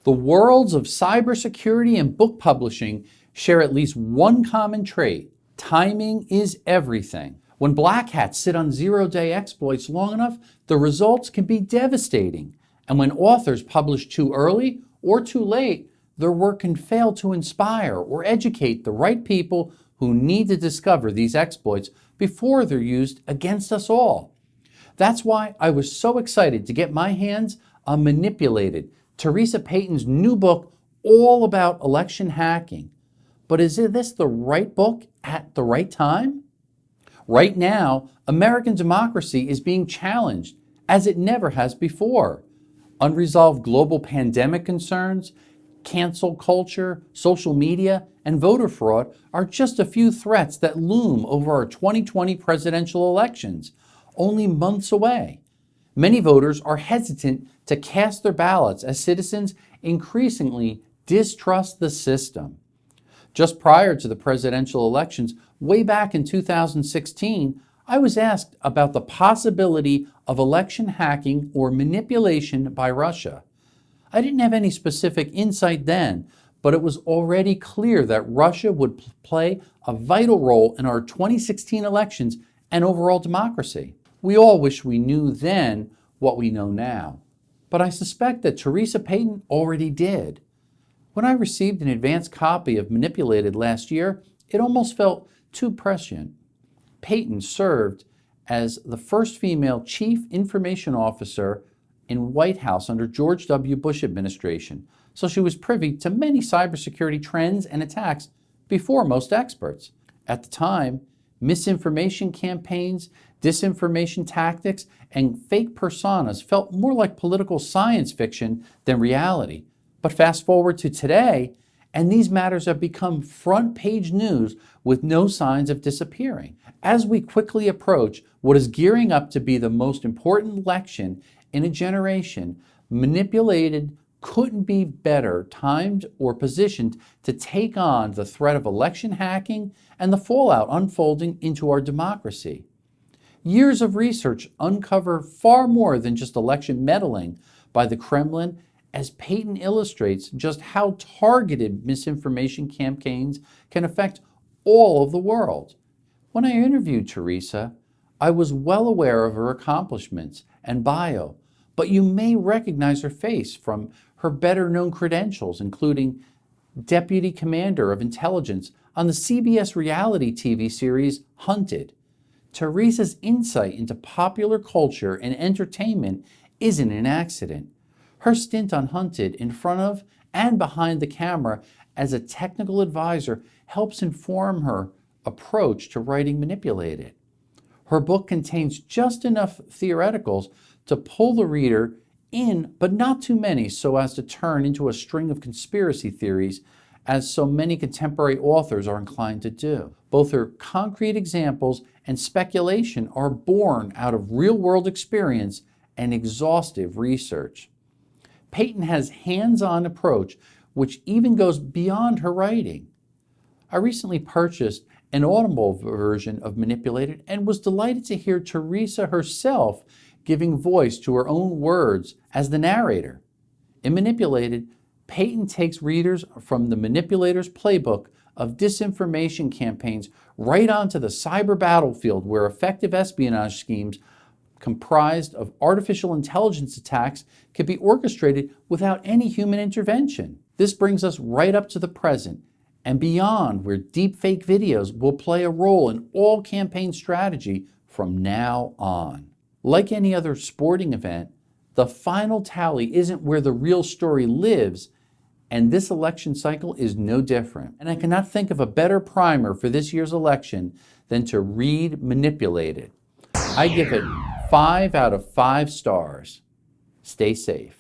The worlds of cybersecurity and book publishing share at least one common trait. Timing is everything. When black hats sit on zero-day exploits long enough, the results can be devastating. And when authors publish too early or too late, their work can fail to inspire or educate the right people who need to discover these exploits before they're used against us all. That's why I was so excited to get my hands on Manipulated, Theresa Payton's new book all about election hacking. But is this the right book at the right time? Right now, American democracy is being challenged as it never has before. Unresolved global pandemic concerns, cancel culture, social media, and voter fraud are just a few threats that loom over our 2020 presidential elections, only months away. Many voters are hesitant to cast their ballots as citizens increasingly distrust the system. Just prior to the presidential elections, way back in 2016, I was asked about the possibility of election hacking or manipulation by Russia. I didn't have any specific insight then, but it was already clear that Russia would play a vital role in our 2016 elections and overall democracy. We all wish we knew then what we know now, but I suspect that Theresa Payton already did. When I received an advanced copy of Manipulated last year, it almost felt too prescient. Payton served as the first female chief information officer in White House under George W. Bush administration, so she was privy to many cybersecurity trends and attacks before most experts. At the time, misinformation campaigns, disinformation tactics, and fake personas felt more like political science fiction than reality. But fast forward to today, and these matters have become front-page news with no signs of disappearing. As we quickly approach what is gearing up to be the most important election in a generation, Manipulated couldn't be better timed or positioned to take on the threat of election hacking and the fallout unfolding into our democracy. Years of research uncover far more than just election meddling by the Kremlin, as Payton illustrates just how targeted misinformation campaigns can affect all of the world. When I interviewed Theresa, I was well aware of her accomplishments and bio, but you may recognize her face from her better-known credentials, including Deputy Commander of Intelligence on the CBS reality TV series Hunted. Theresa's insight into popular culture and entertainment isn't an accident. Her stint on Hunted in front of and behind the camera as a technical advisor helps inform her approach to writing Manipulated. Her book contains just enough theoreticals to pull the reader in, but not too many so as to turn into a string of conspiracy theories, as so many contemporary authors are inclined to do. Both her concrete examples and speculation are born out of real-world experience and exhaustive research. Payton has hands-on approach, which even goes beyond her writing. I recently purchased an Audible version of Manipulated and was delighted to hear Theresa herself giving voice to her own words as the narrator. In Manipulated, Payton takes readers from the manipulator's playbook of disinformation campaigns right onto the cyber battlefield where effective espionage schemes comprised of artificial intelligence attacks can be orchestrated without any human intervention. This brings us right up to the present and beyond, where deepfake videos will play a role in all campaign strategy from now on. Like any other sporting event, the final tally isn't where the real story lives, and this election cycle is no different. And I cannot think of a better primer for this year's election than to read Manipulated. I give it 5 out of 5 stars. Stay safe.